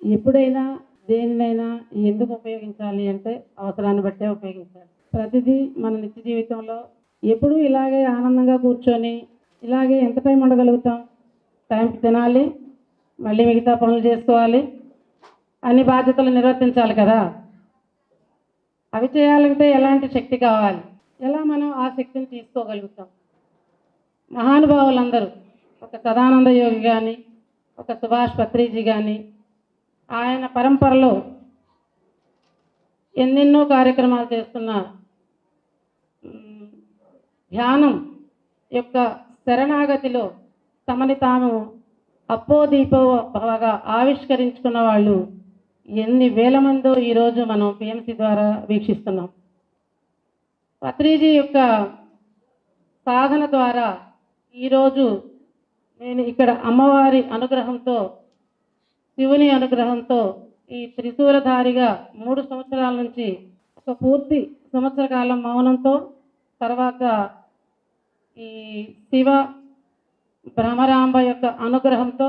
ఎప్పుడైనా దేనినైనా ఎందుకు ఉపయోగించాలి అంటే అవసరాన్ని బట్టే ఉపయోగించాలి. ప్రతిదీ మన నిత్య జీవితంలో ఎప్పుడూ ఇలాగే ఆనందంగా కూర్చొని ఇలాగే ఎంత టైం ఉండగలుగుతాం? టైంకి తినాలి, మళ్ళీ మిగతా పనులు చేసుకోవాలి, అన్ని బాధ్యతలు నిర్వర్తించాలి కదా. అవి చేయాలంటే ఎలాంటి శక్తి కావాలి? ఎలా మనం ఆ శక్తిని తీసుకోగలుగుతాం? మహానుభావులందరూ, ఒక సదానంద యోగి కానీ, ఒక సుభాష్ పత్రిజీ కానీ, ఆయన పరంపరలో ఎన్నెన్నో కార్యక్రమాలు చేస్తున్న ధ్యానం యొక్క శరణాగతిలో తమని తాము అపోదీపోగా ఆవిష్కరించుకున్న వాళ్ళు ఎన్ని వేల మందో ఈరోజు మనం పిఎంసి ద్వారా వీక్షిస్తున్నాం. పత్రిజీ యొక్క సాధన ద్వారా ఈరోజు నేను ఇక్కడ అమ్మవారి అనుగ్రహంతో, శివుని అనుగ్రహంతో ఈ త్రిశూలధారిగా 3 సంవత్సరాల నుంచి ఒక పూర్తి సంవత్సర కాలం మౌనంతో, తర్వాత ఈ శివ భ్రమరాంబ యొక్క అనుగ్రహంతో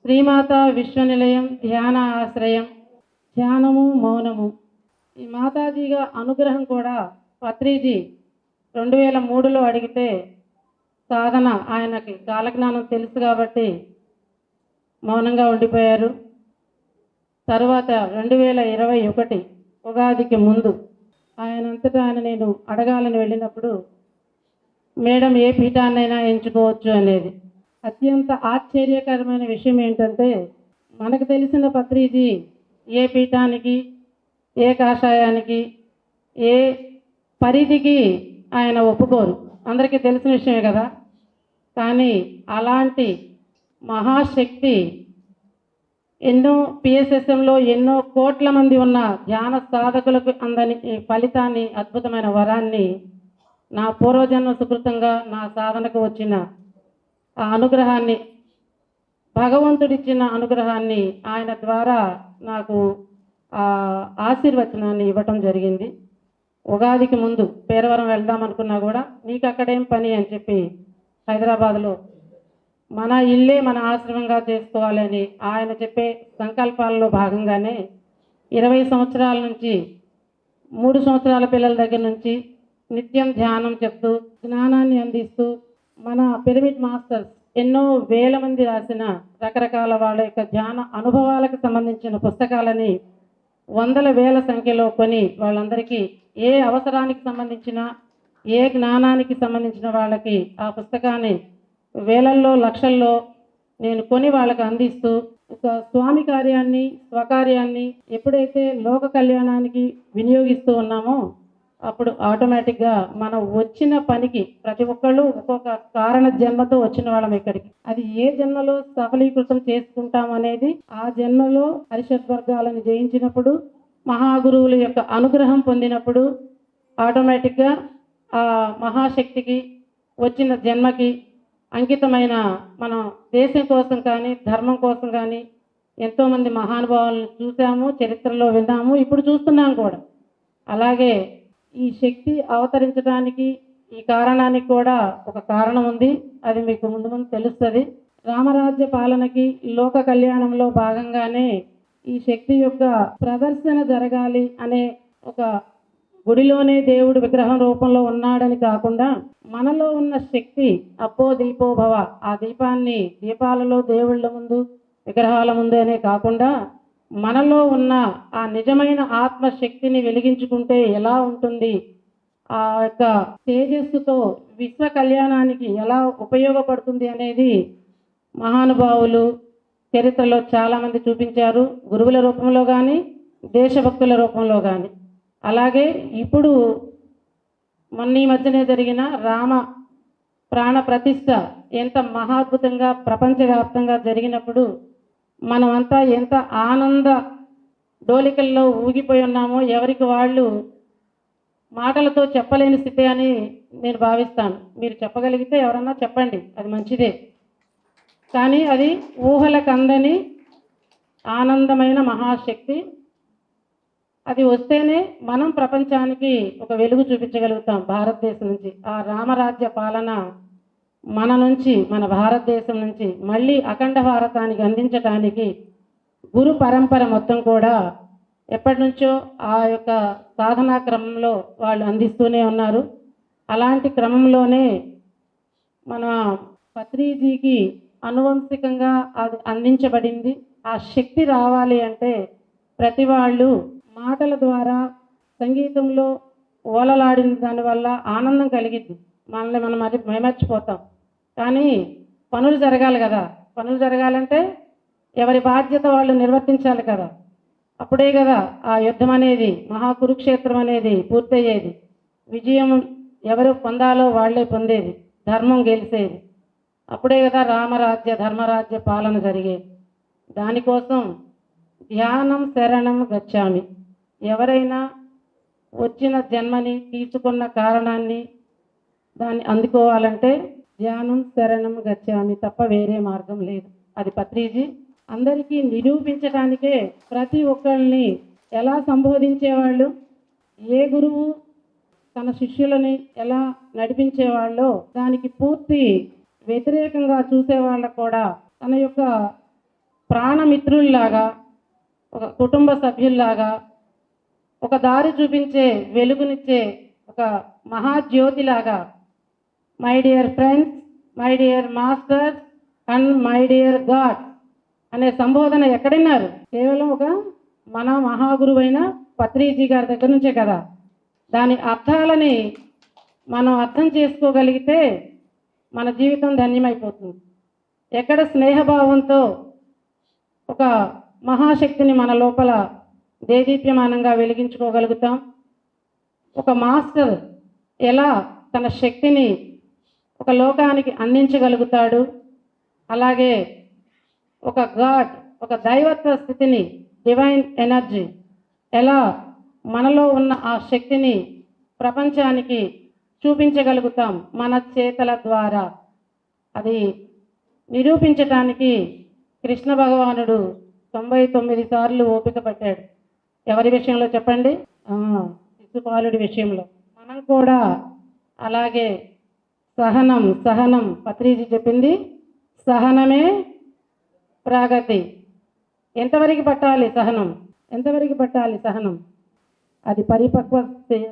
శ్రీమాత విశ్వనిలయం ధ్యాన ఆశ్రయం, ధ్యానము మౌనము, ఈ మాతాజీగా అనుగ్రహం కూడా పత్రిజీ 2003లో అడిగితే సాధన ఆయనకి కాలజ్ఞానం తెలుసు కాబట్టి మౌనంగా ఉండిపోయారు. తర్వాత 2021 ఉగాదికి ముందు ఆయనంతటా ఆయన నేను అడగాలని వెళ్ళినప్పుడు మేడం ఏ పీఠాన్నైనా ఎంచుకోవచ్చు అనేది. అత్యంత ఆశ్చర్యకరమైన విషయం ఏంటంటే మనకు తెలిసిన పత్రిజీ ఏ పీఠానికి, ఏ కాషాయానికి, ఏ పరిధికి ఆయన ఒప్పుకోరు, అందరికీ తెలిసిన విషయమే కదా. కానీ అలాంటి మహాశక్తి ఎన్నో పిఎస్ఎస్ఎంలో ఎన్నో కోట్ల మంది ఉన్న ధ్యాన సాధకులకు అందని ఫలితాన్ని, అద్భుతమైన వరాన్ని నా పూర్వజన్మ సుకృతంగా నా సాధనకు వచ్చిన ఆ అనుగ్రహాన్ని, భగవంతుడిచ్చిన అనుగ్రహాన్ని ఆయన ద్వారా నాకు ఆశీర్వచనాన్ని ఇవ్వటం జరిగింది. ఉగాదికి ముందు పేరవరం వెళ్దాం అనుకున్నా కూడా నీకు అక్కడేం పని అని చెప్పి హైదరాబాద్లో మన ఇల్లే మన ఆశ్రమంగా చేసుకోవాలని ఆయన చెప్పే సంకల్పాలలో భాగంగానే 20 సంవత్సరాల నుంచి 3 సంవత్సరాల పిల్లల దగ్గర నుంచి నిత్యం ధ్యానం చెప్తూ జ్ఞానాన్ని అందిస్తూ మన పిరమిడ్ మాస్టర్స్ ఎన్నో వేల మంది రాసిన రకరకాల వాళ్ళ యొక్క ధ్యాన అనుభవాలకు సంబంధించిన పుస్తకాలని వందల వేల సంఖ్యలో కొని వాళ్ళందరికీ ఏ అవసరానికి సంబంధించిన, ఏ జ్ఞానానికి సంబంధించిన వాళ్ళకి ఆ పుస్తకాన్ని వేలల్లో లక్షల్లో నేను కొని వాళ్ళకి అందిస్తూ ఒక స్వామి కార్యాన్ని, స్వకార్యాన్ని ఎప్పుడైతే లోక కళ్యాణానికి వినియోగిస్తూ ఉన్నామో అప్పుడు ఆటోమేటిక్గా మనం వచ్చిన పనికి ప్రతి ఒక్కళ్ళు ఒక్కొక్క కారణ జన్మతో వచ్చిన వాళ్ళం ఇక్కడికి. అది ఏ జన్మలో సఫలీకృతం చేసుకుంటాం అనేది ఆ జన్మలో హరిషడ్ వర్గాలను జయించినప్పుడు, మహాగురువుల యొక్క అనుగ్రహం పొందినప్పుడు ఆటోమేటిక్గా ఆ మహాశక్తికి వచ్చిన జన్మకి అంకితమైన మనం దేశం కోసం కానీ, ధర్మం కోసం కానీ ఎంతోమంది మహానుభావులను చూసాము, చరిత్రలో విన్నాము, ఇప్పుడు చూస్తున్నాం కూడా. అలాగే ఈ శక్తి అవతరించడానికి ఈ కారణానికి కూడా ఒక కారణం ఉంది, అది మీకు ముందు ముందు తెలుస్తుంది. రామరాజ్య పాలనకి, లోక కళ్యాణంలో భాగంగానే ఈ శక్తి యొక్క ప్రదర్శన జరగాలి అనే ఒక గుడిలోనే దేవుడు విగ్రహం రూపంలో ఉన్నాడని కాకుండా మనలో ఉన్న శక్తి అప్పో దీపో భవ, ఆ దీపాన్ని దీపాలలో దేవుళ్ళ ముందు విగ్రహాల ముందు అనే కాకుండా మనలో ఉన్న ఆ నిజమైన ఆత్మశక్తిని వెలిగించుకుంటే ఎలా ఉంటుంది, ఆ యొక్క తేజస్సుతో విశ్వ కళ్యాణానికి ఎలా ఉపయోగపడుతుంది అనేది మహానుభావులు చరిత్రలో చాలామంది చూపించారు, గురువుల రూపంలో కానీ, దేశభక్తుల రూపంలో కానీ. అలాగే ఇప్పుడు మొన్న ఈ మధ్యనే జరిగిన రామ ప్రాణ ప్రతిష్ఠ ఎంత మహాద్భుతంగా ప్రపంచవ్యాప్తంగా జరిగినప్పుడు మనమంతా ఎంత ఆనంద డోలికల్లో ఊగిపోయి ఉన్నామో ఎవరికి వాళ్ళు మాటలతో చెప్పలేని స్థితి అని నేను భావిస్తాను. మీరు చెప్పగలిగితే ఎవరన్నా చెప్పండి, అది మంచిదే. కానీ అది ఊహలకు అందని ఆనందమైన మహాశక్తి. అది వస్తేనే మనం ప్రపంచానికి ఒక వెలుగు చూపించగలుగుతాం భారతదేశం నుంచి. ఆ రామరాజ్య పాలన మన నుంచి, మన భారతదేశం నుంచి మళ్ళీ అఖండ భారతానికి అందించడానికి గురు పరంపర మొత్తం కూడా ఎప్పటి నుంచో ఆ యొక్క సాధనా క్రమంలో వాళ్ళు అందిస్తూనే ఉన్నారు. అలాంటి క్రమంలోనే మన పత్రిజీకి అనువంశికంగా అది అందించబడింది. ఆ శక్తి రావాలి అంటే ప్రతి వాళ్ళు మాటల ద్వారా సంగీతంలో ఓలలాడిన దానివల్ల ఆనందం కలిగిద్ది, మనల్ని మనం అది మైమర్చిపోతాం. కానీ పనులు జరగాలి కదా, పనులు జరగాలంటే ఎవరి బాధ్యత వాళ్ళు నిర్వర్తించాలి కదా, అప్పుడే కదా ఆ యుద్ధం అనేది, మహాకురుక్షేత్రం అనేది పూర్తయ్యేది. విజయం ఎవరు పొందాలో వాళ్ళే పొందేది, ధర్మం గెలిచేది. అప్పుడే కదా రామరాజ్య ధర్మరాజ్య పాలన జరిగేది. దానికోసం ధ్యానం శరణం గచ్చామి. ఎవరైనా వచ్చిన జన్మని తీసుకున్న కారణాన్ని దాన్ని అందుకోవాలంటే ధ్యానం శరణం గచ్చామి తప్ప వేరే మార్గం లేదు. అది పత్రిజీ అందరికీ నిరూపించడానికే ప్రతి ఒక్కరిని ఎలా సంబోధించేవాళ్ళు, ఏ గురువు తన శిష్యులని ఎలా నడిపించేవాళ్ళో దానికి పూర్తి వ్యతిరేకంగా చూసేవాళ్ళకు కూడా తన యొక్క ప్రాణమిత్రుల్లాగా, ఒక కుటుంబ సభ్యుల్లాగా, ఒక దారి చూపించే వెలుగునిచ్చే ఒక మహాజ్యోతిలాగా, my dear friends, my dear masters and my dear god అనే సంబోధన ఎక్కడిన్నారు? కేవలం ఒక మన మహాగురువైన పత్రిజీ గారి దగ్గర నుంచే కదా. దాని అర్థాలని మనం అర్థం చేసుకోగలిగితే మన జీవితం ధన్యమైపోతుంది. ఎక్కడ స్నేహభావంతో ఒక మహాశక్తిని మన లోపల దేదీప్యమానంగా వెలిగించుకోగలుగుతాం, ఒక మాస్టర్ ఎలా తన శక్తిని ఒక లోకానికి అందించగలుగుతాడు, అలాగే ఒక గాడ్, ఒక దైవత్వ స్థితిని, డివైన్ ఎనర్జీ ఎలా మనలో ఉన్న ఆ శక్తిని ప్రపంచానికి చూపించగలుగుతాం మన చేతల ద్వారా. అది నిరూపించటానికి కృష్ణ భగవానుడు 99 సార్లు ఓపిక పట్టాడు. ఎవరి విషయంలో చెప్పండి? శిశుపాలుడి విషయంలో. మనం కూడా అలాగే సహనం సహనం, పత్రిజీ చెప్పింది సహనమే ప్రగతి. ఎంతవరకు పట్టాలి సహనం? ఎంతవరకు పట్టాలి సహనం? అది పరిపక్వ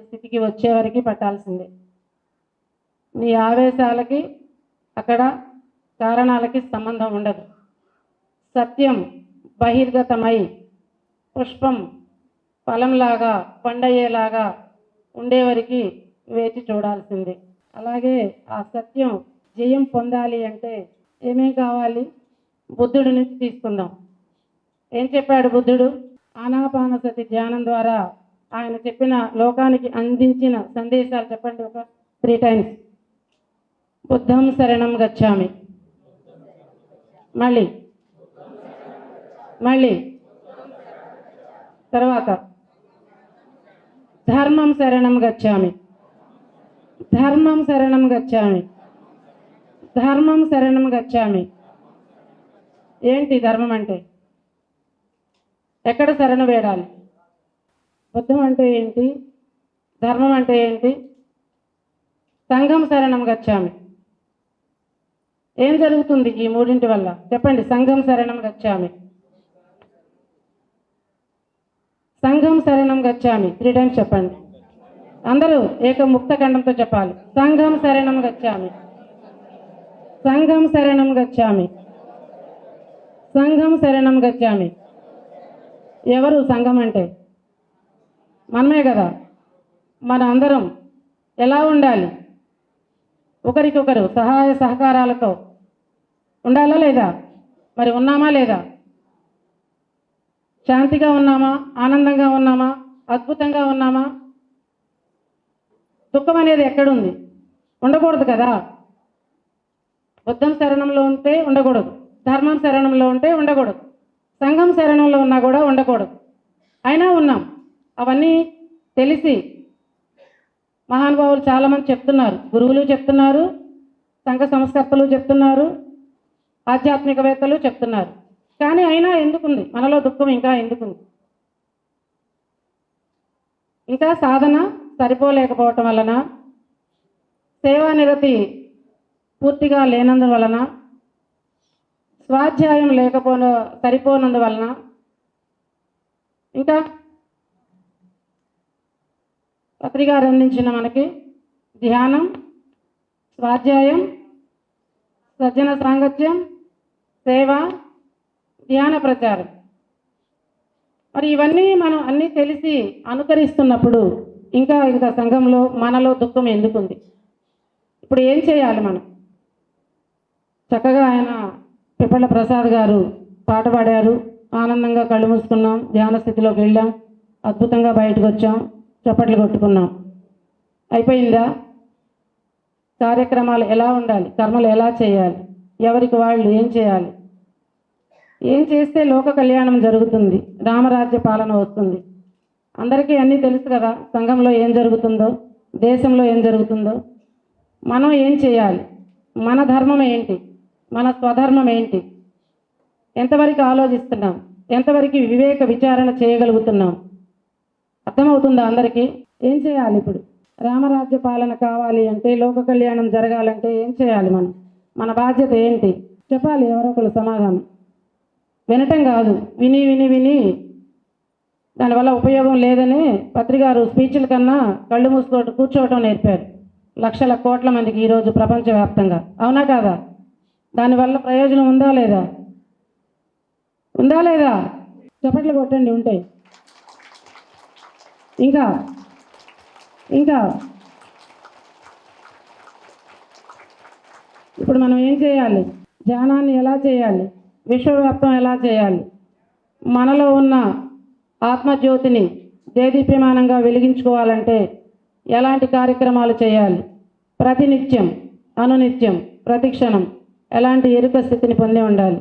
స్థితికి వచ్చే వరకు పట్టాల్సిందే. నీ ఆవేశాలకి అక్కడ కారణాలకి సంబంధం ఉండదు. సత్యం బహిర్గతమై పుష్పం ఫలంలాగా పండయ్యేలాగా ఉండేవరికి వేచి చూడాల్సిందే. అలాగే ఆ సత్యం జయం పొందాలి అంటే ఏమేం కావాలి? బుద్ధుడి నుంచి తీసుకుందాం. ఏం చెప్పాడు బుద్ధుడు? ఆనాపానసతి ధ్యానం ద్వారా ఆయన చెప్పిన లోకానికి అందించిన సందేశాలు చెప్పండి ఒక 3 times. బుద్ధం శరణం గచ్చామి, మళ్ళీ మళ్ళీ తర్వాత ధర్మం శరణం గచ్చామి, ధర్మం శరణం గచ్చామి, ధర్మం శరణం గచ్చామి. ఏంటి ధర్మం అంటే? ఎక్కడ శరణ వేడాలి? బుద్ధం అంటే ఏంటి? ధర్మం అంటే ఏంటి? సంఘం శరణం గచ్చామి. ఏం జరుగుతుంది ఈ మూడింటి వల్ల చెప్పండి? సంఘం శరణం గచ్చామి, సంఘం శరణం గచ్చామి 3 times చెప్పండి. అందరూ ఏకముక్త ఖండంతో చెప్పాలి. సంఘం శరణం గచ్చామి, సంఘం శరణం గచ్చామి, సంఘం శరణం గచ్చామి. ఎవరు సంఘం అంటే? మనమే కదా. మన అందరం ఎలా ఉండాలి? ఒకరికొకరు సహాయ సహకారాలతో ఉండాలా లేదా? మరి ఉన్నామా లేదా? శాంతిగా ఉన్నామా? ఆనందంగా ఉన్నామా? అద్భుతంగా ఉన్నామా? దుఃఖం అనేది ఎక్కడుంది? ఉండకూడదు కదా. బుద్ధం శరణంలో ఉంటే ఉండకూడదు, ధర్మం శరణంలో ఉంటే ఉండకూడదు, సంఘం శరణంలో ఉన్నా కూడా ఉండకూడదు. అయినా ఉన్నాం. అవన్నీ తెలిసి మహానుభావులు చాలామంది చెప్తున్నారు, గురువులు చెప్తున్నారు, సంఘ సంస్కర్తలు చెప్తున్నారు, ఆధ్యాత్మికవేత్తలు చెప్తున్నారు. కానీ అయినా ఎందుకుంది మనలో దుఃఖం? ఇంకా ఎందుకుంది? ఇంకా సాధన సరిపోలేకపోవటం వలన, సేవానిరతి పూర్తిగా లేనందువలన, స్వాధ్యాయం సరిపోనందువలన, ఇంకా పత్రికారు అందించిన మనకి ధ్యానం, స్వాధ్యాయం, సజ్జన సాంగత్యం, సేవ, ధ్యాన ప్రచారం. మరి ఇవన్నీ మనం అన్నీ తెలిసి అనుకరిస్తున్నప్పుడు ఇంకా సంఘంలో మనలో దుఃఖం ఎందుకుంది? ఇప్పుడు ఏం చేయాలి మనం? చక్కగా ఆయన పిప్పళ్ళ ప్రసాద్ గారు పాట పాడారు, ఆనందంగా కళ్ళు మూసుకున్నాం, ధ్యాన స్థితిలోకి వెళ్ళాం, అద్భుతంగా బయటకు వచ్చాం, చప్పట్లు కొట్టుకున్నాం. అయిపోయిందా? కార్యక్రమాలు ఎలా ఉండాలి, కర్మలు ఎలా చేయాలి, ఎవరికి వాళ్ళు ఏం చేయాలి, ఏం చేస్తే లోక కళ్యాణం జరుగుతుంది, రామరాజ్య పాలన వస్తుంది. అందరికీ అన్నీ తెలుసు కదా, సంఘంలో ఏం జరుగుతుందో, దేశంలో ఏం జరుగుతుందో. మనం ఏం చేయాలి, మన ధర్మం ఏంటి, మన స్వధర్మం ఏంటి, ఎంతవరకు ఆలోచిస్తున్నాం, ఎంతవరకు వివేక విచారణ చేయగలుగుతున్నాం? అర్థమవుతుందా అందరికీ? ఏం చేయాలి ఇప్పుడు? రామరాజ్య పాలన కావాలి అంటే, లోక కళ్యాణం జరగాలంటే ఏం చేయాలి? మన బాధ్యత ఏంటి చెప్పాలి. ఎవరో ఒకరు సమాధానం. వినటం కాదు, విని విని విని దానివల్ల ఉపయోగం లేదని పత్రికారు స్పీచ్ల కన్నా కళ్ళు మూసుకోవటం, కూర్చోవటం నేర్పారు లక్షల కోట్ల మందికి ఈరోజు ప్రపంచవ్యాప్తంగా. అవునా కాదా? దానివల్ల ప్రయోజనం ఉందా లేదా? ఉందా లేదా? చప్పట్లు కొట్టండి ఉంటాయి. ఇంకా ఇప్పుడు మనం ఏం చేయాలి? ధ్యానాన్ని ఎలా చేయాలి? విశ్వవ్యాప్తం ఎలా చేయాలి? మనలో ఉన్న ఆత్మజ్యోతిని దేదీప్యమానంగా వెలిగించుకోవాలంటే ఎలాంటి కార్యక్రమాలు చేయాలి? ప్రతినిత్యం, అనునిత్యం, ప్రతిక్షణం ఎలాంటి ఎరుక స్థితిని పొంది ఉండాలి?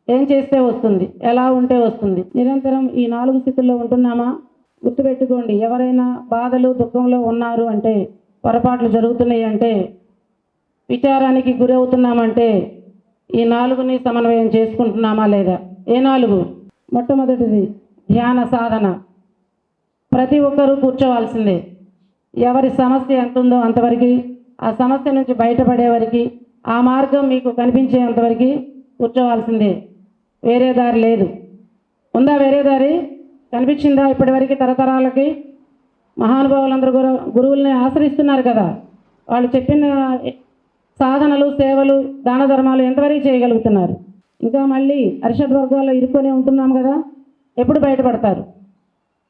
ఏం చేస్తే వస్తుంది? ఎలా ఉంటే వస్తుంది? నిరంతరం ఈ 4 స్థితుల్లో ఉంటున్నామా? గుర్తుపెట్టుకోండి, ఎవరైనా బాధలు దుఃఖంలో ఉన్నారు అంటే, పొరపాట్లు జరుగుతున్నాయి అంటే, విచారానికి గురవుతున్నామంటే ఈ 4ని సమన్వయం చేసుకుంటున్నామా లేదా? ఏ 4? మొట్టమొదటిది ధ్యాన సాధన. ప్రతి ఒక్కరూ కూర్చోవాల్సిందే. ఎవరి సమస్య ఎంత ఉందో అంతవరకు, ఆ సమస్య నుంచి బయటపడే వరకు, ఆ మార్గం మీకు కనిపించేంతవరకు కూర్చోవాల్సిందే. వేరే దారి లేదు. ఉందా వేరే దారి? కనిపించిందా ఇప్పటివరకు? తరతరాలకి మహానుభావులందరూ గురువుల్ని ఆశ్రయిస్తున్నారు కదా, వాళ్ళు చెప్పిన సాధనలు, సేవలు, దాన ధర్మాలు ఎంతవరకు చేయగలుగుతున్నారు? ఇంకా మళ్ళీ అరిషడ్ వర్గాల్లో ఇరుక్కొని ఉంటున్నాం కదా, ఎప్పుడు బయటపడతారు?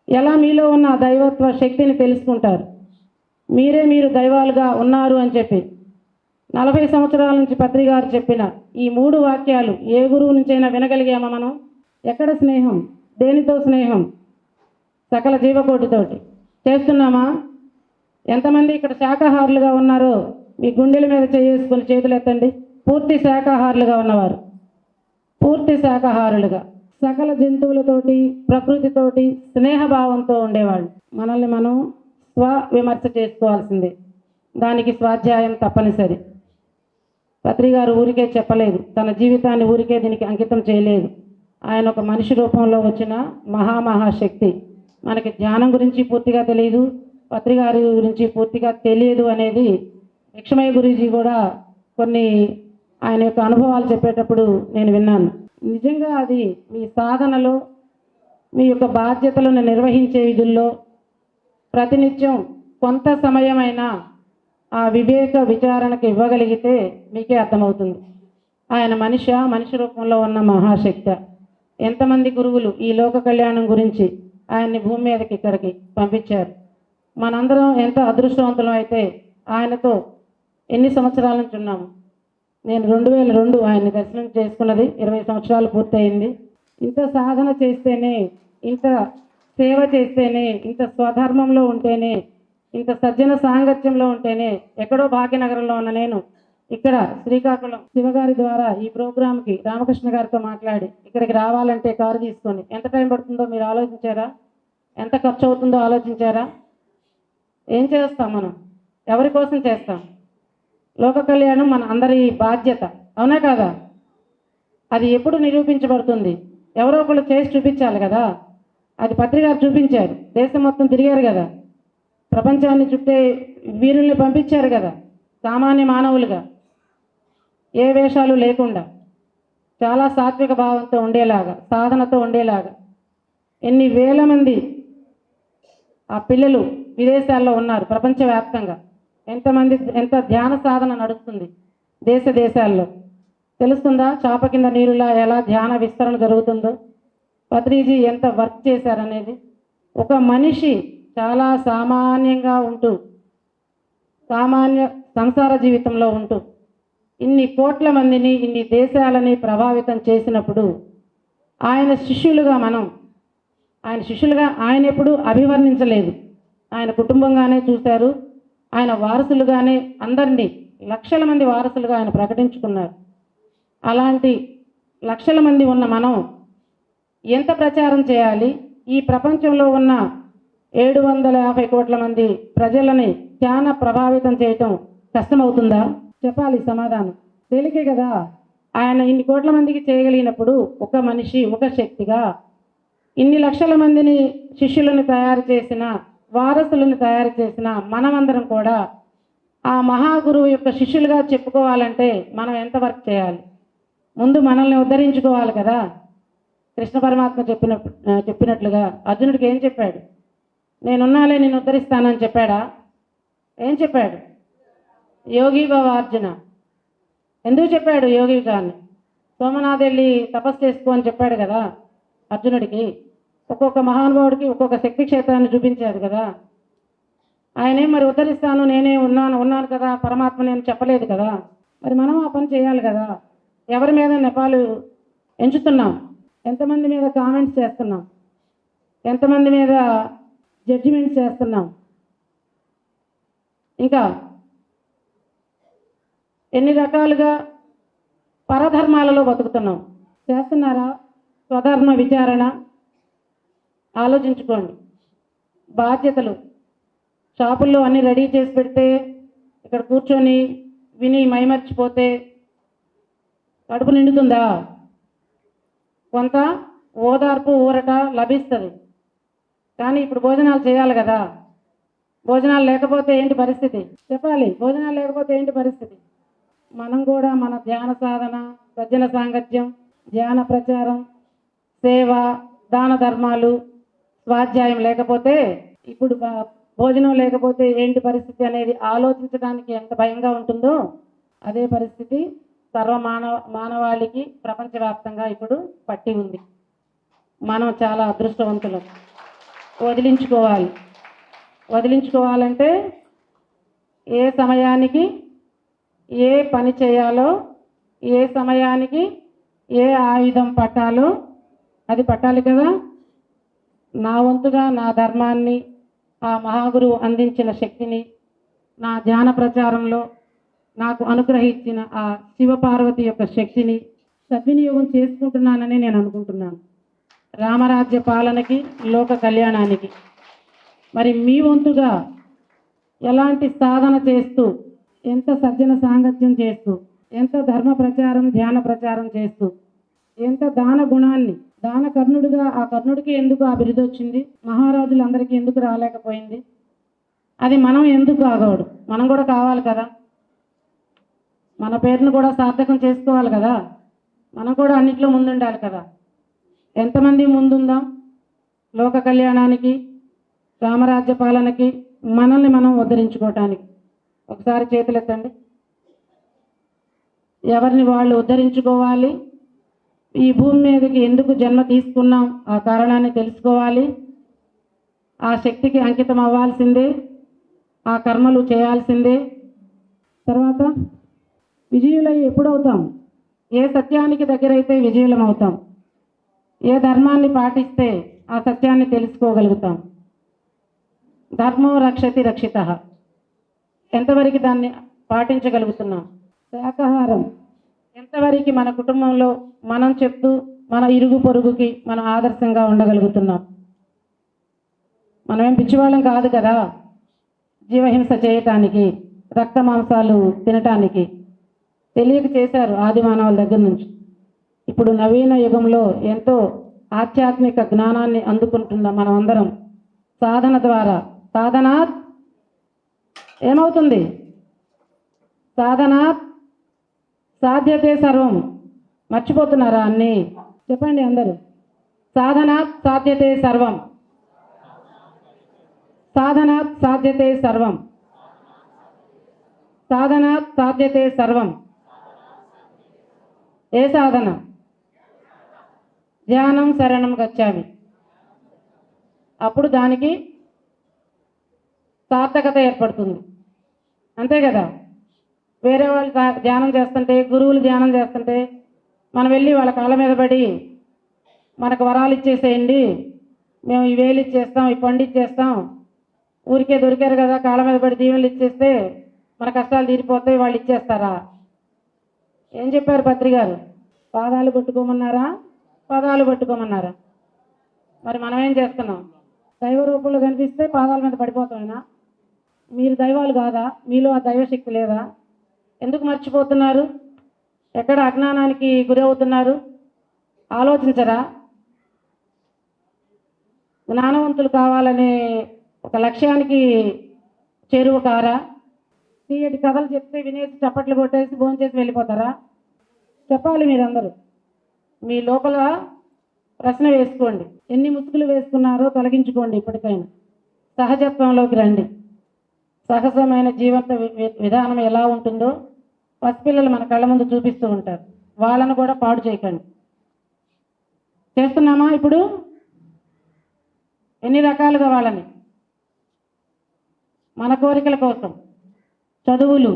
ఎలా మీలో ఉన్న దైవత్వ శక్తిని తెలుసుకుంటారు? మీరు దైవాలుగా ఉన్నారు అని చెప్పి 40 సంవత్సరాల నుంచి పత్రికారు చెప్పిన ఈ 3 వాక్యాలు ఏ గురువు నుంచైనా వినగలిగామా మనం? ఎక్కడ స్నేహం? దేనితో స్నేహం? సకల జీవకోటితోటి చేస్తున్నామా? ఎంతమంది ఇక్కడ శాకాహారులుగా ఉన్నారో మీ గుండెల మీద చేసుకుని చేతులు ఎత్తండి. పూర్తి శాకాహారులుగా ఉన్నవారు, పూర్తి శాకాహారులుగా, సకల జంతువులతోటి, ప్రకృతితోటి స్నేహభావంతో ఉండేవాళ్ళు. మనల్ని మనం స్వవిమర్శ చేసుకోవాల్సిందే. దానికి స్వాధ్యాయం తప్పనిసరి. పత్రికారు ఊరికే చెప్పలేదు, తన జీవితాన్ని ఊరికే దీనికి అంకితం చేయలేదు. ఆయన ఒక మనిషి రూపంలో వచ్చిన మహాశక్తి. మనకి ధ్యానం గురించి పూర్తిగా తెలియదు, పత్రికారు గురించి పూర్తిగా తెలియదు అనేది లక్ష్మయ్య గురూజీ కూడా కొన్ని ఆయన యొక్క అనుభవాలు చెప్పేటప్పుడు నేను విన్నాను. నిజంగా అది మీ సాధనలో, మీ యొక్క బాధ్యతలను నిర్వహించే విధుల్లో ప్రతినిత్యం కొంత సమయమైనా ఆ వివేక విచారణకు ఇవ్వగలిగితే మీకే అర్థమవుతుంది ఆయన మనిషి రూపంలో ఉన్న మహాశక్తి. ఎంతమంది గురువులు ఈ లోక కళ్యాణం గురించి ఆయన్ని భూమి మీదకి ఇక్కడికి పంపించారు. మనందరం ఎంత అదృష్టవంతులం అయితే ఆయనతో ఎన్ని సంవత్సరాల నుంచి ఉన్నాము. నేను 2002 ఆయన్ని దర్శనం చేసుకున్నది, 20 సంవత్సరాలు పూర్తయింది. ఇంత సాధన చేస్తేనే, ఇంత సేవ చేస్తేనే, ఇంత స్వధర్మంలో ఉంటేనే, ఇంత సజ్జన సాంగత్యంలో ఉంటేనే, ఎక్కడో భాగ్యనగరంలో ఉన్న నేను ఇక్కడ శ్రీకాకుళం శివగారి ద్వారా ఈ ప్రోగ్రామ్కి రామకృష్ణ గారితో మాట్లాడి ఇక్కడికి రావాలంటే కారు తీసుకొని ఎంత టైం పడుతుందో మీరు ఆలోచించారా? ఎంత ఖర్చు అవుతుందో ఆలోచించారా? ఏం చేస్తాం మనం? ఎవరి కోసం చేస్తాం? లోక కళ్యాణం మన అందరి బాధ్యత, అవునా కాదా? అది ఎప్పుడు నిరూపించబడుతుంది? ఎవరో ఒకళ్ళు చేసి చూపించాలి కదా. అది పత్రికారు చూపించారు, దేశం మొత్తం తిరిగారు కదా, ప్రపంచాన్ని చుట్టే వీరుల్ని పంపించారు కదా, సామాన్య మానవులుగా, ఏ వేషాలు లేకుండా, చాలా సాత్విక భావంతో ఉండేలాగా, సాధనతో ఉండేలాగా. ఎన్ని వేల మంది ఆ పిల్లలు విదేశాల్లో ఉన్నారు. ప్రపంచవ్యాప్తంగా ఎంత ధ్యాన సాధన నడుస్తుంది దేశాల్లో. తెలుస్తుందా? చాప కింద నీరులా ఎలా ధ్యాన విస్తరణ జరుగుతుందో. పత్రిజీ ఎంత వర్క్ చేశారనేది. ఒక మనిషి చాలా సామాన్యంగా ఉంటూ, సామాన్య సంసార జీవితంలో ఉంటూ ఇన్ని కోట్ల మందిని, ఇన్ని దేశాలని ప్రభావితం చేసినప్పుడు ఆయన శిష్యులుగా ఆయన ఎప్పుడు అభివర్ణించలేదు. ఆయన కుటుంబంగానే చూశారు. ఆయన వారసులుగానే అందరినీ లక్షల మంది వారసులుగా ఆయన ప్రకటించుకున్నారు. అలాంటి లక్షల మంది ఉన్న మనం ఎంత ప్రచారం చేయాలి? ఈ ప్రపంచంలో ఉన్న 750 కోట్ల మంది ప్రజలని ధ్యాన ప్రభావితం చేయటం కష్టమవుతుందా? చెప్పాలి సమాధానం. తేలికే కదా. ఆయన ఇన్ని కోట్ల మందికి చేయగలిగినప్పుడు ఒక మనిషి, ఒక శక్తిగా ఇన్ని లక్షల మందిని శిష్యులను తయారు చేసిన, వారసులను తయారు చేసిన మనమందరం కూడా ఆ మహాగురువు యొక్క శిష్యులుగా చెప్పుకోవాలంటే మనం ఎంత వర్క్ చేయాలి? ముందు మనల్ని ఉద్ధరించుకోవాలి కదా. కృష్ణ పరమాత్మ చెప్పినట్లుగా అర్జునుడికి ఏం చెప్పాడు? నేనున్నాలే, నేను ఉద్ధరిస్తానని చెప్పాడా? ఏం చెప్పాడు? యోగి భవ అర్జున. ఎందుకు చెప్పాడు యోగి కానీ? సోమనాథ్ వెళ్ళి తపస్సు చేసుకో అని చెప్పాడు కదా అర్జునుడికి. ఒక్కొక్క మహానుభావుడికి ఒక్కొక్క శక్తి క్షేత్రాన్ని చూపించాడు కదా. ఆయనే మరి ఉద్ధరిస్తాను, నేనే ఉన్నాను కదా పరమాత్మ నేను చెప్పలేదు కదా. మరి మనం ఆ పని చేయాలి కదా. ఎవరి మీద నెపాలు ఎంచుతున్నాం? ఎంతమంది మీద కామెంట్స్ చేస్తున్నాం? ఎంతమంది మీద జడ్జిమెంట్స్ చేస్తున్నాం? ఇంకా ఎన్ని రకాలుగా పరధర్మాలలో బతుకుతున్నాం? చేస్తున్నారా స్వధర్మ విచారణ? ఆలోచించుకోండి. బాధ్యతలు షాపుల్లో అన్నీ రెడీ చేసి పెడితే ఇక్కడ కూర్చొని విని మైమర్చిపోతే కడుపు నిండుతుందా? కొంత ఓదార్పు, ఊరట లభిస్తుంది. కానీ ఇప్పుడు భోజనాలు చేయాలి కదా. భోజనాలు లేకపోతే ఏంటి పరిస్థితి? చెప్పాలి. భోజనాలు లేకపోతే ఏంటి పరిస్థితి? మనం కూడా మన ధ్యాన సాధన, సజ్జన సాంగత్యం, ధ్యాన ప్రచారం, సేవ, దాన ధర్మాలు, స్వాధ్యాయం లేకపోతే, ఇప్పుడు భోజనం లేకపోతే ఏంటి పరిస్థితి అనేది ఆలోచించడానికి ఎంత భయంగా ఉంటుందో అదే పరిస్థితి మానవాళికి ప్రపంచవ్యాప్తంగా ఇప్పుడు పట్టి ఉంది. మనం చాలా అదృష్టవంతులం. వదిలించుకోవాలంటే ఏ సమయానికి ఏ పని చేయాలో, ఏ సమయానికి ఏ ఆయుధం పట్టాలో అది పట్టాలి కదా. నా వంతుగా నా ధర్మాన్ని, ఆ మహాగురువు అందించిన శక్తిని, నా ధ్యాన ప్రచారంలో నాకు అనుగ్రహించిన ఆ శివపార్వతి యొక్క శక్తిని సద్వినియోగం చేసుకుంటున్నానని నేను అనుకుంటున్నాను. రామరాజ్య పాలనకి, లోక కళ్యాణానికి. మరి మీ వంతుగా ఎలాంటి సాధన చేస్తూ, ఎంత సజ్జన సాంగత్యం చేస్తూ, ఎంత ధర్మ ప్రచారం, ధ్యాన ప్రచారం చేస్తూ, ఎంత దాన గుణాన్ని, దాన కర్ణుడిగా ఆ కర్ణుడికి ఎందుకు ఆ బిరుదు వచ్చింది? మహారాజులందరికీ ఎందుకు రాలేకపోయింది? అది మనం ఎందుకు కాగోడు? మనం కూడా కావాలి కదా. మన పేరును కూడా సార్థకం చేసుకోవాలి కదా. మనం కూడా అన్నిట్లో ముందుండాలి కదా. ఎంతమంది ముందుందాం? లోక కళ్యాణానికి, రామరాజ్య పాలనకి, మనల్ని మనం ఉద్ధరించుకోవటానికి. ఒకసారి చేతులెత్తండి. ఎవరిని వాళ్ళు ఉద్ధరించుకోవాలి. ఈ భూమి మీదకి ఎందుకు జన్మ తీసుకున్నాం ఆ కారణాన్ని తెలుసుకోవాలి. ఆ శక్తికి అంకితం అవ్వాల్సిందే. ఆ కర్మలు చేయాల్సిందే. తర్వాత విజయులై ఎప్పుడవుతాం? ఏ సత్యానికి దగ్గరైతే విజయులం అవుతాం. ఏ ధర్మాన్ని పాటిస్తే ఆ సత్యాన్ని తెలుసుకోగలుగుతాం. ధర్మో రక్షతి రక్షితః. ఎంతవరకు దాన్ని పాటించగలుగుతున్నాం? శాకాహారం ఎంతవరకు మన కుటుంబంలో మనం చెప్తూ మన ఇరుగు పొరుగుకి మనం ఆదర్శంగా ఉండగలుగుతున్నాం? మనమేం పిచ్చివాళ్ళం కాదు కదా జీవహింస చేయటానికి, రక్త మాంసాలు తినటానికి. తెలియక చేశారు ఆది మానవుల దగ్గర నుంచి. ఇప్పుడు నవీన యుగంలో ఎంతో ఆధ్యాత్మిక జ్ఞానాన్ని అందుకుంటున్న మనం అందరం సాధన ద్వారా, సాధనాత్ ఏమవుతుంది? సాధనాత్ సాధ్యతే సర్వం. మర్చిపోతున్నారా అన్నీ? చెప్పండి అందరూ. సాధనాత్ సాధ్యతే సర్వం. సాధనాత్ సాధ్యతే సర్వం. సాధనాత్ సాధ్యతే సర్వం. ఏ సాధన? ధ్యానం శరణం గచ్చామి. అప్పుడు దానికి సార్థకత ఏర్పడుతుంది. అంతే కదా. వేరే వాళ్ళు ధ్యానం చేస్తుంటే, గురువులు ధ్యానం చేస్తుంటే మనం వెళ్ళి వాళ్ళ కాళ్ళ మీద పడి మనకు వరాలు ఇచ్చేసేయండి, మేము ఈ వేలు ఇచ్చేస్తాం, ఈ పండు ఇచ్చేస్తాం, ఊరికే దొరికారు కదా కాళ్ళ మీద పడి దీవెనలు ఇచ్చేస్తే మన కష్టాలు తీరిపోతాయి, వాళ్ళు ఇచ్చేస్తారా? ఏం చెప్పారు పత్రి గారు? పాదాలు పట్టుకోమన్నారా, పదాలు పట్టుకోమన్నారా? మరి మనం ఏం చేస్తున్నాం? దైవ రూపంలో కనిపిస్తే పాదాల మీద పడిపోతామేనా? మీరు దైవాలు కాదా? మీలో ఆ దైవశక్తి లేదా? ఎందుకు మర్చిపోతున్నారు? ఎక్కడ అజ్ఞానానికి గురి అవుతున్నారు? ఆలోచించరా? జ్ఞానవంతులు కావాలనే ఒక లక్ష్యానికి చేరువ కారా? తీయటి కథలు చెప్తే వినేసి చప్పట్లు కొట్టేసి భోంచేసి వెళ్ళిపోతారా? చెప్పాలి మీరందరూ. మీ లోపల ప్రశ్న వేసుకోండి. ఎన్ని ముసుగులు వేసుకున్నారో తొలగించుకోండి. ఇప్పటికైనా సహజత్వంలోకి రండి. సహజమైన జీవన విధానం ఎలా ఉంటుందో పసిపిల్లలు మన కళ్ళ ముందు చూపిస్తూ ఉంటారు. వాళ్ళను కూడా పాడు చేయకండి. చేస్తున్నామా? ఇప్పుడు ఎన్ని రకాలుగా వాళ్ళని మన కోరికల కోసం చదువులు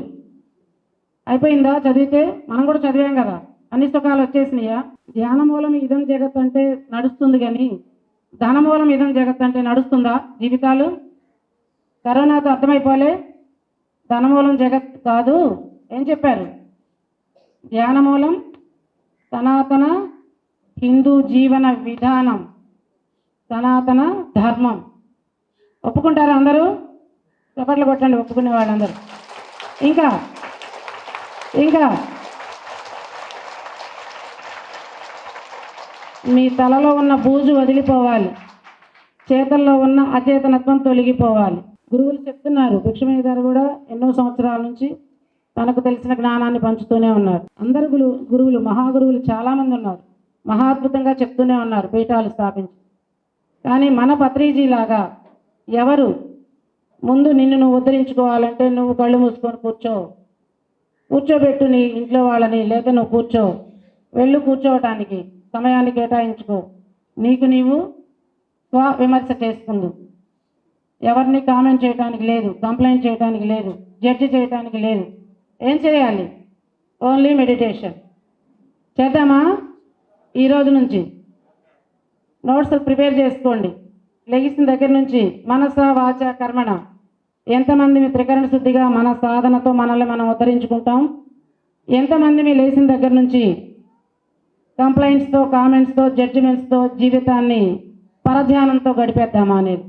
అయిపోయిందా? చదివితే మనం కూడా చదివాం కదా, అన్ని సుఖాలు వచ్చేసినాయా? ధ్యాన మూలం ఇదం జగత్ అంటే నడుస్తుంది, కానీ ధన మూలం ఇదం జగత్ అంటే నడుస్తుందా జీవితాలు? కరోనాతో అర్థమైపోలే. ధనమూలం జగత్ కాదు. ఏం చెప్పారు? ధ్యాన మూలం సనాతన హిందూ జీవన విధానం, సనాతన ధర్మం. ఒప్పుకుంటారా అందరూ? చప్పట్లు కొట్టండి ఒప్పుకునే వాళ్ళందరూ. ఇంకా ఇంకా మీ తలలో ఉన్న బూజు వదిలిపోవాలి, చేతల్లో ఉన్న అచేతనత్వం తొలగిపోవాలి. గురువులు చెప్తున్నారు. భిక్షమయ్య గారు కూడా ఎన్నో సంవత్సరాల నుంచి తనకు తెలిసిన జ్ఞానాన్ని పంచుతూనే ఉన్నారు. అందరు గురువులు మహాగురువులు చాలామంది ఉన్నారు, మహాద్భుతంగా చెప్తూనే ఉన్నారు పీఠాలు స్థాపించి. కానీ మన పత్రిజీలాగా ఎవరు ముందు నిన్ను నువ్వు ఉద్ధరించుకోవాలంటే నువ్వు కళ్ళు మూసుకొని కూర్చోబెట్టు నీ ఇంట్లో వాళ్ళని, లేదా నువ్వు వెళ్ళు కూర్చోవటానికి సమయాన్ని కేటాయించుకో. నీకు నీవు స్వ విమర్శ చేసుకుందు. ఎవరిని కామెంట్ చేయడానికి లేదు, కంప్లైంట్ చేయడానికి లేదు, జడ్జి చేయడానికి లేదు. ఏం చేయాలి? ఓన్లీ మెడిటేషన్ చేద్దామా? ఈరోజు నుంచి నోట్స్ ప్రిపేర్ చేసుకోండి. లెగిసిన దగ్గర నుంచి మనస వాచ కర్మణ ఎంతమంది మీ త్రికరణ శుద్ధిగా మన సాధనతో మనల్ని మనం ఉద్ధరించుకుంటాం? ఎంతమంది మీ లేచిన దగ్గర నుంచి కంప్లైంట్స్తో, కామెంట్స్తో, జడ్జిమెంట్స్తో జీవితాన్ని పరధ్యానంతో గడిపేద్దామా అనేది.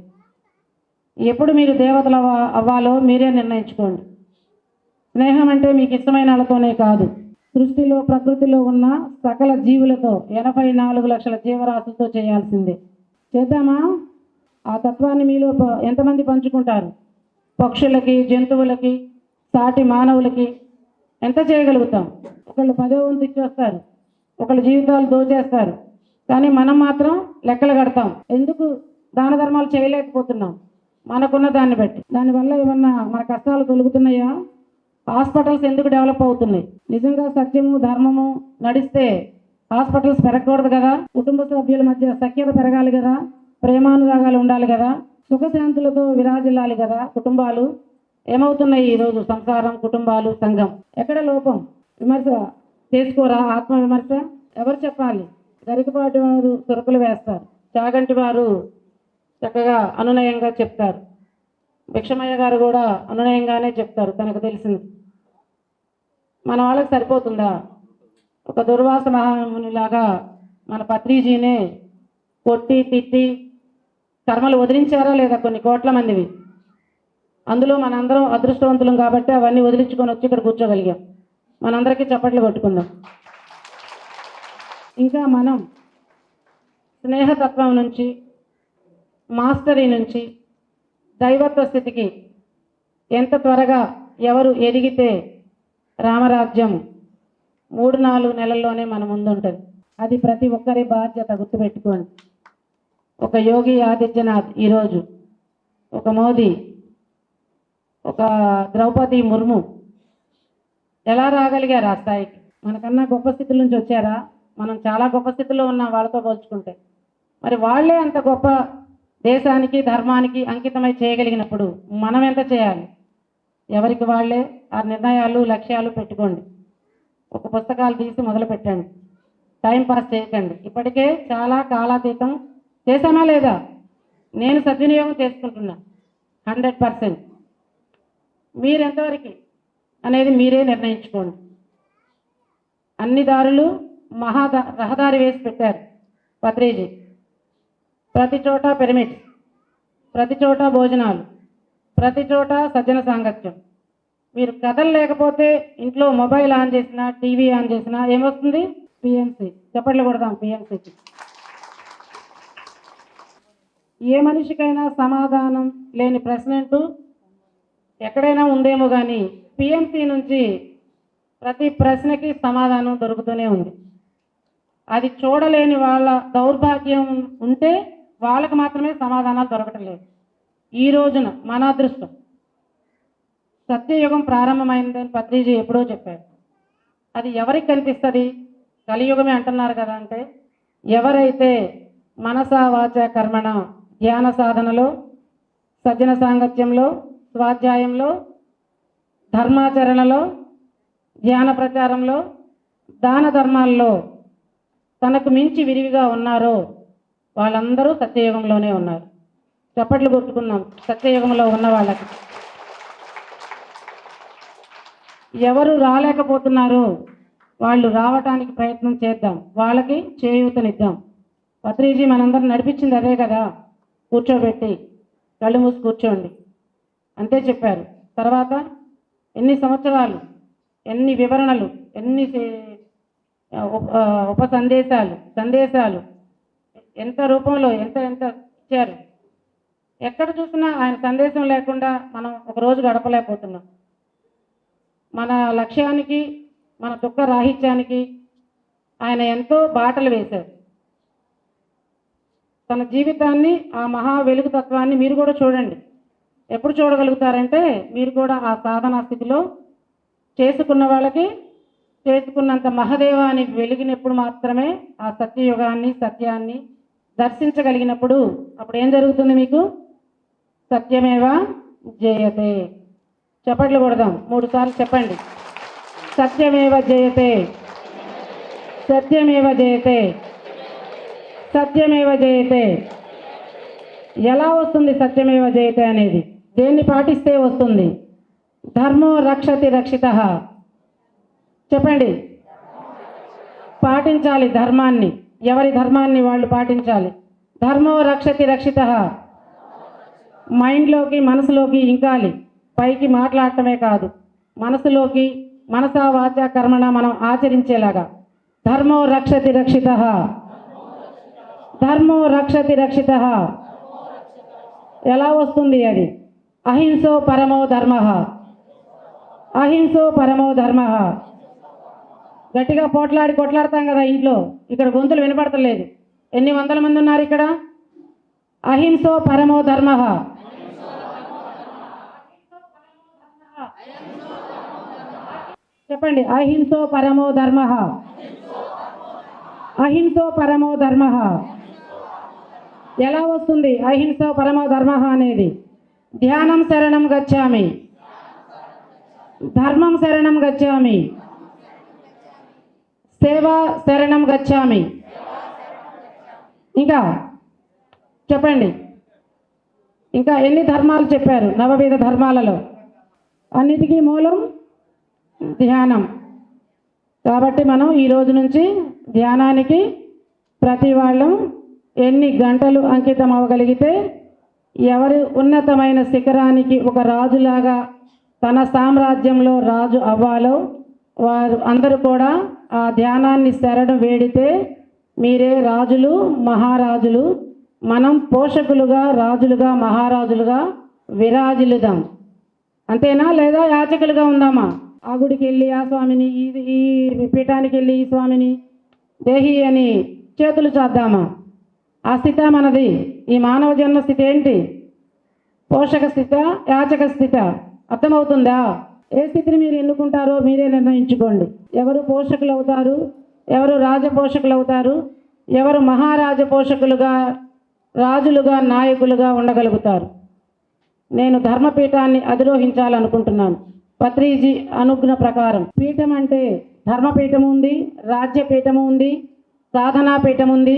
ఎప్పుడు మీరు దేవతలు అవ్వాలో మీరే నిర్ణయించుకోండి. స్నేహం అంటే మీకు ఇష్టమైన వాళ్ళతోనే కాదు, సృష్టిలో ప్రకృతిలో ఉన్న సకల జీవులతో 84 లక్షల జీవరాశులతో చేయాల్సిందే. చేద్దామా? ఆ తత్వాన్ని మీలో ఎంతమంది పంచుకుంటారు? పక్షులకి, జంతువులకి, సాటి మానవులకి ఎంత చేయగలుగుతాం? ఒకళ్ళు 10వ వంతు ఇచ్చేస్తారు, ఒకళ్ళ జీవితాలు దోచేస్తారు, కానీ మనం మాత్రం లెక్కలు కడతాం. ఎందుకు దాన ధర్మాలు చేయలేకపోతున్నాం? మనకున్న దాన్ని బట్టి. దానివల్ల ఏమన్నా మన కష్టాలు తొలుగుతున్నాయా? హాస్పిటల్స్ ఎందుకు డెవలప్ అవుతున్నాయి? నిజంగా సత్యము ధర్మము నడిస్తే హాస్పిటల్స్ పెరగకూడదు కదా? కుటుంబ సభ్యుల మధ్య సఖ్యత పెరగాలి కదా? ప్రేమానురాగాలు ఉండాలి కదా? సుఖశాంతులతో విరాజిల్లాలి కదా కుటుంబాలు? ఏమవుతున్నాయి ఈరోజు? సంసారం, కుటుంబాలు, సంఘం. ఎక్కడ లోపం? విమర్శ చేసుకోరా? ఆత్మ విమర్శ ఎవరు చెప్పాలి? గరికపాటి వారు సురకులు వేస్తారు, చాగంటి వారు చక్కగా అనునయంగా చెప్తారు, భిక్షమయ్య గారు కూడా అనునయంగానే చెప్తారు తనకు తెలిసింది. మన వాళ్ళకి సరిపోతుందా? ఒక దుర్వాస మహామునిలాగా మన పత్రిజీనే కొట్టి తిట్టి కర్మలు వదిలించారా లేదా? కొన్ని కోట్ల మందివి. అందులో మనందరం అదృష్టవంతులం కాబట్టి అవన్నీ వదిలించుకొని వచ్చి ఇక్కడ కూర్చోగలిగాం. మనందరికీ చప్పట్లు కొట్టుకుందాం. ఇంకా మనం స్నేహతత్వం నుంచి, మాస్టరీ నుంచి దైవత్వ స్థితికి ఎంత త్వరగా ఎవరు ఎదిగితే రామరాజ్యం 3-4 నెలల్లోనే మన ముందు ఉంటుంది. అది ప్రతి ఒక్కరి బాధ్యత, గుర్తుపెట్టుకోండి. ఒక యోగి ఆదిత్యనాథ్ ఈరోజు, ఒక మోదీ, ఒక ద్రౌపది ముర్ము ఎలా రాగలిగారు ఆ స్థాయికి? మనకన్నా గొప్ప స్థితుల నుంచి వచ్చారా? మనం చాలా గొప్ప స్థితిలో ఉన్నాం వాళ్ళతో పోల్చుకుంటే. మరి వాళ్ళే అంత గొప్ప దేశానికి ధర్మానికి అంకితమై చేయగలిగినప్పుడు మనం ఎంత చేయాలి? ఎవరికి వాళ్ళే ఆ నిర్ణయాలు లక్ష్యాలు పెట్టుకోండి. ఒక పుస్తకాలు తీసి మొదలు పెట్టండి. టైం పాస్ చేయకండి. ఇప్పటికే చాలా కాలాతీతం చేశానా లేదా? నేను సద్వినియోగం చేసుకుంటున్నా 100%. మీరెంతవరకు అనేది మీరే నిర్ణయించుకోండి. అన్ని దారులు రహదారి వేసి పెట్టారు పత్రిజీ. ప్రతి చోట పిరమిడ్స్, ప్రతి చోట భోజనాలు, ప్రతి చోట సజ్జన సాంగత్యం. మీరు కథలు లేకపోతే ఇంట్లో మొబైల్ ఆన్ చేసినా టీవీ ఆన్ చేసినా ఏమొస్తుంది? పిఎంసి. చప్పట్లు కొడదాం పిఎంసికి. ఏ మనిషికైనా సమాధానం లేని ప్రశ్న అంటూ ఎక్కడైనా ఉందేమో కానీ పిఎంసి నుంచి ప్రతి ప్రశ్నకి సమాధానం దొరుకుతూనే ఉంది. అది చూడలేని వాళ్ళ దౌర్భాగ్యం ఉంటే వాళ్ళకు మాత్రమే సమాధానాలు దొరకటం లేదు. ఈ రోజున మన అదృష్టం, సత్యయుగం ప్రారంభమైందని పత్రిజీ ఎప్పుడో చెప్పారు. అది ఎవరికి కనిపిస్తుంది? కలియుగమే అంటున్నారు కదా. అంటే ఎవరైతే మనసా వాచ కర్మణ ధ్యాన సాధనలో, సజ్జన సాంగత్యంలో, స్వాధ్యాయంలో, ధర్మాచరణలో, ధ్యాన ప్రచారంలో, దాన ధర్మాల్లో తనకు మించి విరివిగా ఉన్నారో వాళ్ళందరూ సత్యయుగంలోనే ఉన్నారు. చప్పట్లు కొట్టుకున్నాం సత్యయుగంలో ఉన్న వాళ్ళకి. ఎవరు రాలేకపోతున్నారో వాళ్ళు రావటానికి ప్రయత్నం చేద్దాం, వాళ్ళకి చేయూతనిద్దాం. పత్రిజీ మనందరం నడిపించింది అదే కదా. కూర్చోబెట్టి కళ్ళు మూసి కూర్చోండి అంతే చెప్పారు. తర్వాత ఎన్ని సంవత్సరాలు, ఎన్ని వివరణలు, ఎన్ని ఉప సందేశాలు ఎంత రూపంలో ఎంత ఇచ్చారు. ఎక్కడ చూసినా ఆయన సందేశం లేకుండా మనం ఒక రోజు గడపలేకపోతున్నాం. మన లక్ష్యానికి, మన దుఃఖ రాహిత్యానికి ఆయన ఎంతో బాటలు వేశారు. తన జీవితాన్ని, ఆ మహా వెలుగు తత్వాన్ని మీరు కూడా చూడండి. ఎప్పుడు చూడగలుగుతారంటే మీరు కూడా ఆ సాధనా స్థితిలో చేసుకున్న వాళ్ళకి చేసుకున్నంత మహదేవాన్ని వెలిగినప్పుడు మాత్రమే ఆ సత్యయుగాన్ని, సత్యాన్ని దర్శించగలిగినప్పుడు అప్పుడు ఏం జరుగుతుంది? మీకు సత్యమేవ జయతే. చప్పట్లు కొడదాం 3 సార్లు చెప్పండి. సత్యమేవ జయతే, సత్యమేవ జయతే, సత్యమేవ జయతే. ఎలా వస్తుంది సత్యమేవ జయతే అనేది? దేన్ని పాటిస్తే వస్తుంది? ధర్మో రక్షతి రక్షితః. చెప్పండి. పాటించాలి ధర్మాన్ని. ఎవరి ధర్మాన్ని వాళ్ళు పాటించాలి. ధర్మో రక్షతి రక్షితః. మైండ్లోకి, మనసులోకి ఇంకాలి. పైకి మాట్లాడటమే కాదు, మనసులోకి మనసా వాచ కర్మణ మనం ఆచరించేలాగా. ధర్మో రక్షతి రక్షితః, ధర్మో రక్షతి రక్షితః. ఎలా వస్తుంది అది? అహింసో పరమో ధర్మః, అహింసో పరమో ధర్మః. గట్టిగా కొట్లాడతాం కదా ఇంట్లో. ఇక్కడ గొంతులు వినపడతలేదు. ఎన్ని వందల మంది ఉన్నారు ఇక్కడ? అహింసో పరమో ధర్మః. చెప్పండి. అహింసో పరమో ధర్మః, అహింసో పరమో ధర్మః. ఎలా వస్తుంది అహింసో పరమో ధర్మః అనేది? ధ్యానం శరణం గచ్చామి, ధర్మం శరణం గచ్చామి, సేవ శరణం గచ్చామి. ఇంకా చెప్పండి. ఇంకా ఎన్ని ధర్మాలు చెప్పారు? నవవిధ ధర్మాలలో అన్నిటికీ మూలం ధ్యానం. కాబట్టి మనం ఈ రోజు నుంచి ధ్యానానికి ప్రతి వాళ్ళం ఎన్ని గంటలు అంకితం అవ్వగలిగితే ఎవరు ఉన్నతమైన శిఖరానికి ఒక రాజులాగా తన సామ్రాజ్యంలో రాజు అవ్వాలో వారు అందరూ కూడా ఆ ధ్యానాన్ని శరణు వేడితే మీరే రాజులు, మహారాజులు. మనం పోషకులుగా, రాజులుగా, మహారాజులుగా విరాజిల్లుదాం. అంతేనా? లేదా యాచకులుగా ఉందామా? ఆ గుడికి వెళ్ళి ఆ స్వామిని, ఈ పీఠానికి వెళ్ళి ఈ స్వామిని దేహి అని చేతులు చాద్దామా? ఆ స్థిత మనది. ఈ మానవ జన్మ స్థితి ఏంటి? పోషక స్థిత, యాచక స్థిత. అర్థమవుతుందా? ఏ స్థితిని మీరు ఎన్నుకుంటారో మీరే నిర్ణయించుకోండి. ఎవరు పోషకులు అవుతారు, ఎవరు రాజపోషకులు అవుతారు, ఎవరు మహారాజ పోషకులుగా, రాజులుగా, నాయకులుగా ఉండగలుగుతారు. నేను ధర్మపీఠాన్ని అధిరోహించాలనుకుంటున్నాను. పత్రిజీ అనుజ్ఞ ప్రకారం. పీఠం అంటే ధర్మపీఠం ఉంది, రాజ్యపీఠం ఉంది, సాధనాపీఠం ఉంది,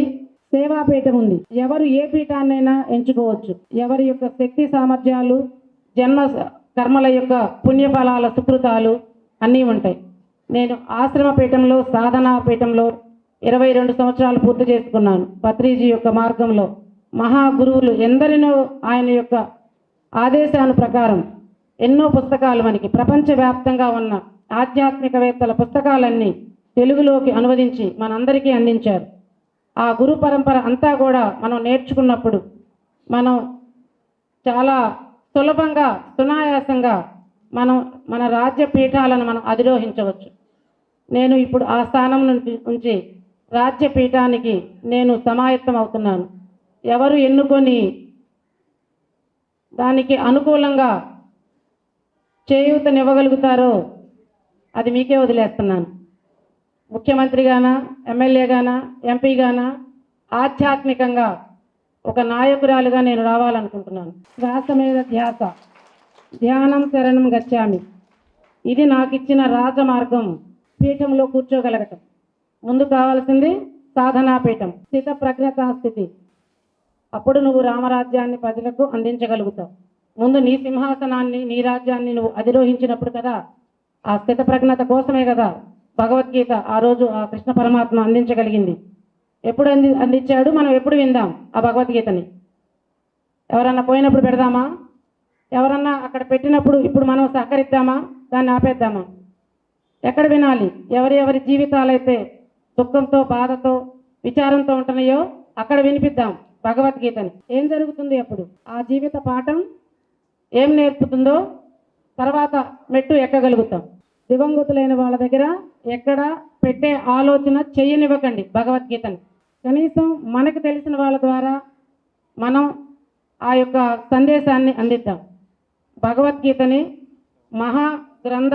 సేవాపీఠం ఉంది. ఎవరు ఏ పీఠాన్నైనా ఎంచుకోవచ్చు. ఎవరి యొక్క శక్తి సామర్థ్యాలు, జన్మ కర్మల యొక్క పుణ్యఫలాల సుకృతాలు అన్నీ ఉంటాయి. నేను ఆశ్రమ పీఠంలో, సాధనా పీఠంలో 22 సంవత్సరాలు పూర్తి చేసుకున్నాను. పత్రిజీ యొక్క మార్గంలో మహాగురువులు ఎందరినో ఆయన యొక్క ఆదేశాను ప్రకారం ఎన్నో పుస్తకాలు మనకి ప్రపంచవ్యాప్తంగా ఉన్న ఆధ్యాత్మికవేత్తల పుస్తకాలన్నీ తెలుగులోకి అనువదించి మనందరికీ అందించారు. ఆ గురు పరంపర అంతా కూడా మనం నేర్చుకున్నప్పుడు మనం చాలా సులభంగా, సునాయాసంగా మన రాజ్య పీఠాలను మనం అధిరోహించవచ్చు. నేను ఇప్పుడు ఆ స్థానం నుంచి రాజ్య పీఠానికి నేను సమాయత్తం అవుతున్నాను. ఎవరు ఎన్నుకొని దానికి అనుకూలంగా చేయూతనివ్వగలుగుతారో అది మీకే వదిలేస్తున్నాను. ముఖ్యమంత్రిగానా, ఎమ్మెల్యేగానా, ఎంపీగానా ఆధ్యాత్మికంగా ఒక నాయకురాలుగా నేను రావాలనుకుంటున్నాను. శ్వాస మీద ధ్యాస, ధ్యానం శరణం గచ్చామి. ఇది నాకు ఇచ్చిన రాజమార్గం. పీఠంలో కూర్చోగలగటం. ముందు కావాల్సింది సాధనా పీఠం, స్థిత ప్రజ్ఞతా స్థితి. అప్పుడు నువ్వు రామరాజ్యాన్ని ప్రజలకు అందించగలుగుతావు. ముందు నీ సింహాసనాన్ని, నీ రాజ్యాన్ని నువ్వు అధిరోహించినప్పుడు కదా, ఆ స్థిత ప్రజ్ఞత కోసమే కదా భగవద్గీత ఆ రోజు ఆ కృష్ణ పరమాత్మ అందించగలిగింది. ఎప్పుడు అందించాడు? మనం ఎప్పుడు విందాం ఆ భగవద్గీతని? ఎవరన్నా పోయినప్పుడు పెడదామా? ఎవరన్నా అక్కడ పెట్టినప్పుడు ఇప్పుడు మనం సహకరిద్దామా? దాన్ని ఆపేద్దామా? ఎక్కడ వినాలి? ఎవరి జీవితాలైతే దుఃఖంతో, బాధతో, విచారంతో ఉంటున్నాయో అక్కడ వినిపిద్దాం భగవద్గీతని. ఏం జరుగుతుంది అప్పుడు? ఆ జీవిత పాఠం ఏం నేర్పుతుందో తర్వాత మెట్టు ఎక్కగలుగుతాం. దివంగతులైన వాళ్ళ దగ్గర ఎక్కడ పెట్టే ఆలోచన చెయ్యనివ్వకండి భగవద్గీతని. కనీసం మనకు తెలిసిన వాళ్ళ ద్వారా మనం ఆ యొక్క సందేశాన్ని అందిద్దాం. భగవద్గీతని మహా గ్రంథ,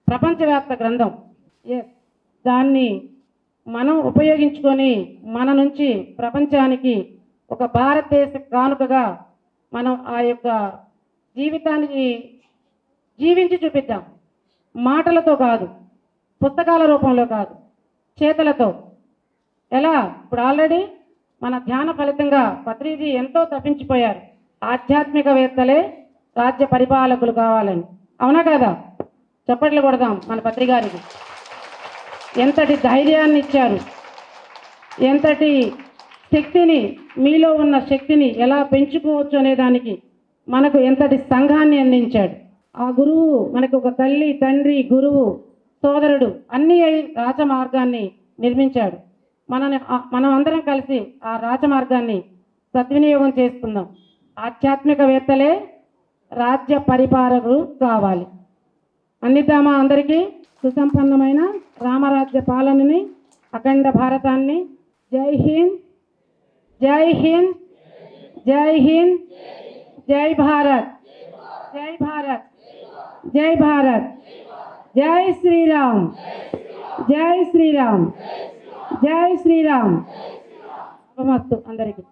ప్రపంచవ్యాప్త గ్రంథం. దాన్ని మనం ఉపయోగించుకొని మన నుంచి ప్రపంచానికి ఒక భారతదేశ కానుకగా మనం ఆ యొక్క జీవితాన్ని జీవించి చూపిద్దాం. మాటలతో కాదు, పుస్తకాల రూపంలో కాదు, చేతలతో. ఎలా? ఇప్పుడు ఆల్రెడీ మన ధ్యాన ఫలితంగా పత్రిజీ ఎంతో తప్పించిపోయారు. ఆధ్యాత్మికవేత్తలే రాజ్య పరిపాలకులు కావాలని. అవునా కదా? చప్పట్లు కొడదాం మన పత్రిగారికి. ఎంతటి ధైర్యాన్ని ఇచ్చారు, ఎంతటి శక్తిని, మీలో ఉన్న శక్తిని ఎలా పెంచుకోవచ్చు అనే దానికి మనకు ఎంతటి సంఘాన్ని అందించాడు. ఆ గురువు మనకు ఒక తల్లి, తండ్రి, గురువు, సోదరుడు అన్నీ అయి రాజమార్గాన్ని నిర్మించాడు. మనం అందరం కలిసి ఆ రాజమార్గాన్ని సద్వినియోగం చేసుకుందాం. ఆధ్యాత్మికవేత్తలే రాజ్య పరిపాలకులు కావాలి. అందిద్దామా అందరికీ సుసంపన్నమైన రామరాజ్య పాలనని, అఖండ భారతాన్ని. జై హింద్, జై హింద్, జై హింద్, జై భారత్, జై భారత్, జై భారత్, జై శ్రీరామ్, జై శ్రీరామ్, జై శ్రీరామ్. నమస్తు అందరికీ.